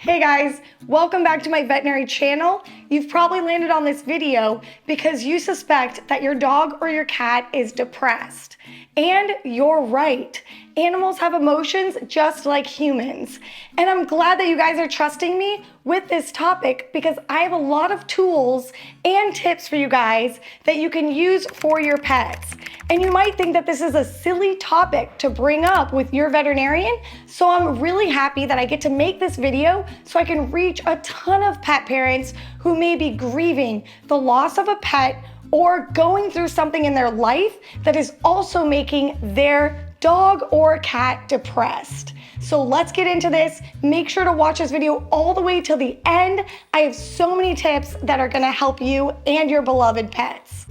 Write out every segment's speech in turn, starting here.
Hey guys, welcome back to my veterinary channel. You've probably landed on this video because you suspect that your dog or your cat is depressed. And you're right. Animals have emotions just like humans. And I'm glad that you guys are trusting me with this topic because I have a lot of tools and tips for you guys that you can use for your pets. And you might think that this is a silly topic to bring up with your veterinarian, so I'm really happy that I get to make this video so I can reach a ton of pet parents who may be grieving the loss of a pet or going through something in their life that is also making their dog or cat depressed. So let's get into this. Make sure to watch this video all the way till the end. I have so many tips that are gonna help you and your beloved pets.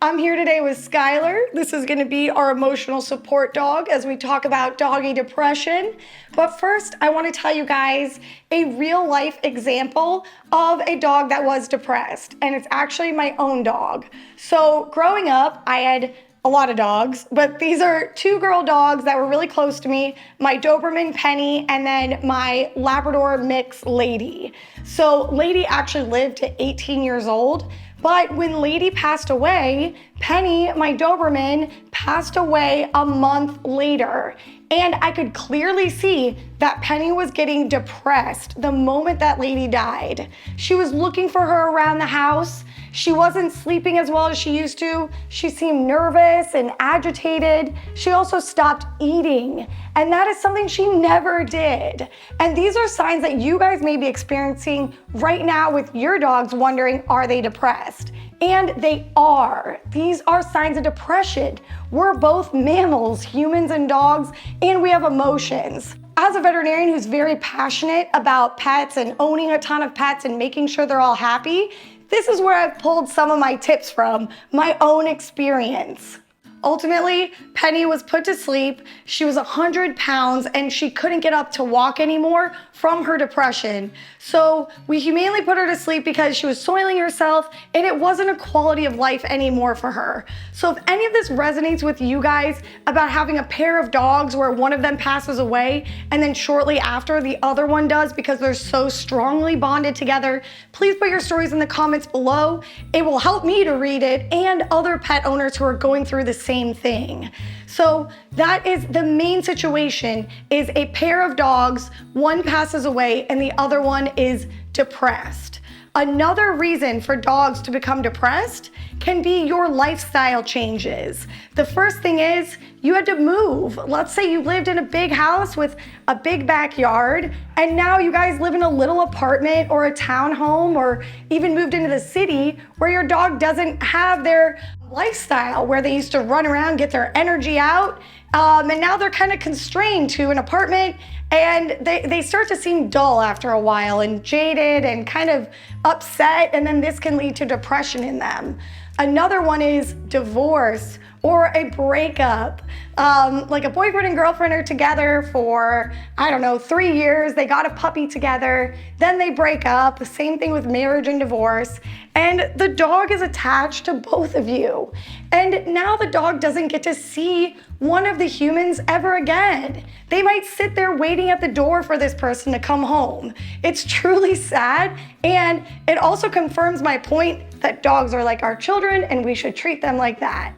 I'm here today with Skylar. This is gonna be our emotional support dog as we talk about doggy depression. But first, I wanna tell you guys a real life example of a dog that was depressed, and it's actually my own dog. So growing up, I had a lot of dogs, but these are two girl dogs that were really close to me, my Doberman Penny and then my Labrador mix Lady. So Lady actually lived to 18 years old, but when Lady passed away, Penny, my Doberman, passed away a month later. And I could clearly see that Penny was getting depressed the moment that Lady died. She was looking for her around the house. She wasn't sleeping as well as she used to. She seemed nervous and agitated. She also stopped eating, and that is something she never did. And these are signs that you guys may be experiencing right now with your dogs, wondering, are they depressed? And they are. These are signs of depression. We're both mammals, humans and dogs, and we have emotions. As a veterinarian who's very passionate about pets and owning a ton of pets and making sure they're all happy, this is where I've pulled some of my tips from, my own experience. Ultimately, Penny was put to sleep. She was 100 pounds and she couldn't get up to walk anymore from her depression. So we humanely put her to sleep because she was soiling herself and it wasn't a quality of life anymore for her. So if any of this resonates with you guys about having a pair of dogs where one of them passes away and then shortly after the other one does because they're so strongly bonded together, please put your stories in the comments below. It will help me to read it and other pet owners who are going through the same thing. So that is the main situation, is a pair of dogs, one passes away and the other one is depressed. Another reason for dogs to become depressed can be your lifestyle changes. The first thing is you had to move. Let's say you lived in a big house with a big backyard and now you guys live in a little apartment or a townhome or even moved into the city where your dog doesn't have their lifestyle where they used to run around, get their energy out, and now they're kind of constrained to an apartment and they start to seem dull after a while and jaded and kind of upset, and then this can lead to depression in them. Another one is divorce or a breakup. Like a boyfriend and girlfriend are together for, 3 years. They got a puppy together, then they break up. The same thing with marriage and divorce. And the dog is attached to both of you. And now the dog doesn't get to see one of the humans ever again. They might sit there waiting at the door for this person to come home. It's truly sad, and it also confirms my point that dogs are like our children and we should treat them like that.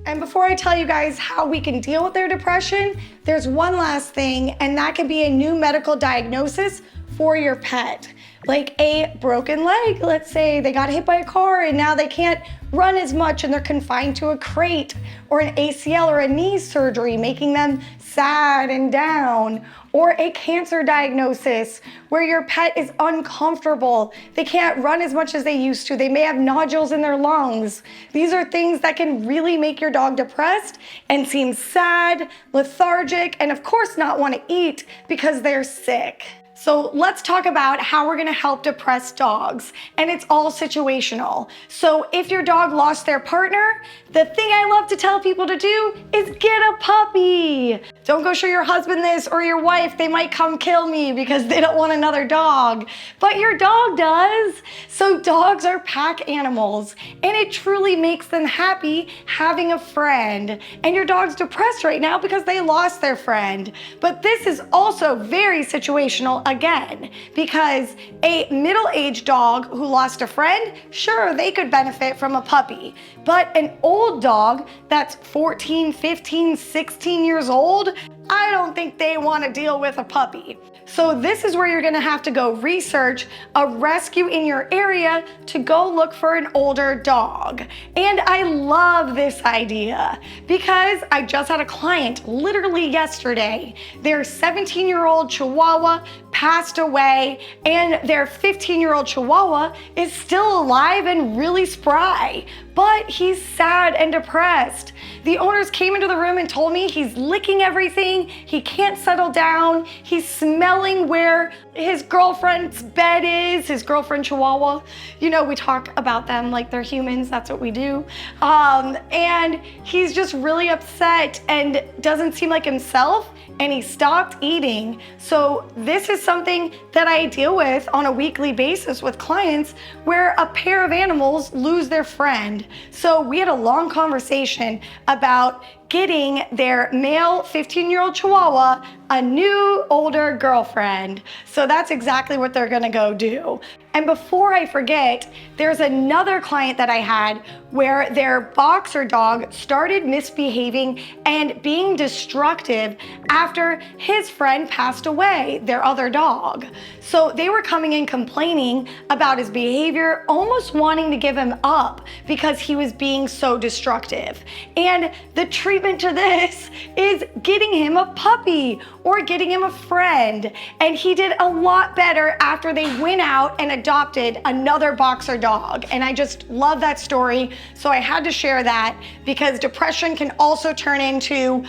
And before I tell you guys how we can deal with their depression, there's one last thing, and that could be a new medical diagnosis for your pet. Like a broken leg, let's say they got hit by a car and now they can't run as much and they're confined to a crate, or an ACL or a knee surgery making them sad and down, or a cancer diagnosis where your pet is uncomfortable. They can't run as much as they used to. They may have nodules in their lungs. These are things that can really make your dog depressed and seem sad, lethargic, and of course not want to eat because they're sick. So let's talk about how we're gonna help depressed dogs, and it's all situational. So if your dog lost their partner, the thing I love to tell people to do is get a puppy. Don't go show your husband this or your wife, they might come kill me because they don't want another dog, but your dog does. So dogs are pack animals, and it truly makes them happy having a friend. And your dog's depressed right now because they lost their friend. But this is also very situational again, because a middle-aged dog who lost a friend, sure, they could benefit from a puppy. But an old dog that's 14, 15, 16 years old, I don't think they want to deal with a puppy. So this is where you're gonna have to go research a rescue in your area to go look for an older dog. And I love this idea because I just had a client literally yesterday. Their 17-year-old Chihuahua passed away, and their 15-year-old Chihuahua is still alive and really spry, but he's sad and depressed. The owners came into the room and told me he's licking everything, he can't settle down, he's smelling where his girlfriend's bed is, his girlfriend Chihuahua. You know, we talk about them like they're humans, that's what we do. And he's just really upset and doesn't seem like himself, and he stopped eating. So this is something that I deal with on a weekly basis with clients where a pair of animals lose their friend. So we had a long conversation about getting their male 15-year-old Chihuahua a new older girlfriend. So that's exactly what they're gonna go do. And before I forget, there's another client that I had where their boxer dog started misbehaving and being destructive after his friend passed away, their other dog. So they were coming in complaining about his behavior, almost wanting to give him up because he was being so destructive. And the treatment to this is getting him a puppy or getting him a friend. And he did a lot better after they went out and adopted another boxer dog. And I just love that story. So I had to share that because depression can also turn into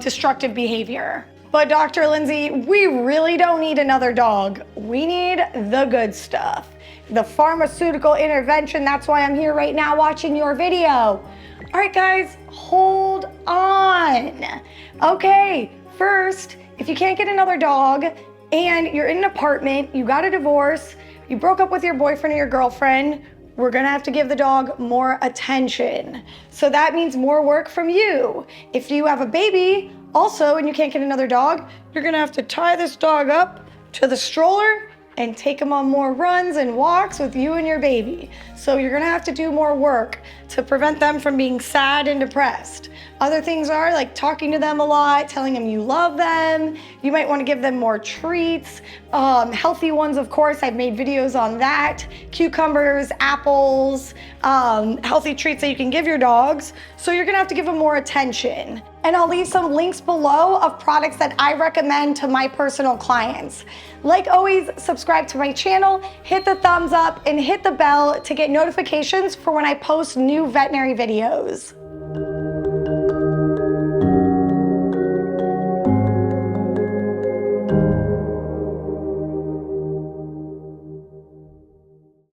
destructive behavior. But Dr. Lindsay, we really don't need another dog. We need the good stuff. The pharmaceutical intervention, that's why I'm here right now watching your video. All right, guys, hold on. Okay, first, if you can't get another dog and you're in an apartment, you got a divorce, you broke up with your boyfriend or your girlfriend, we're gonna have to give the dog more attention. So that means more work from you. If you have a baby also and you can't get another dog, you're gonna have to tie this dog up to the stroller and take him on more runs and walks with you and your baby. So you're gonna have to do more work to prevent them from being sad and depressed. Other things are like talking to them a lot, telling them you love them. You might want to give them more treats. Healthy ones, of course, I've made videos on that. Cucumbers, apples, healthy treats that you can give your dogs. So you're gonna have to give them more attention. And I'll leave some links below of products that I recommend to my personal clients. Like always, subscribe to my channel, hit the thumbs up, and hit the bell to get notifications for when I post new veterinary videos.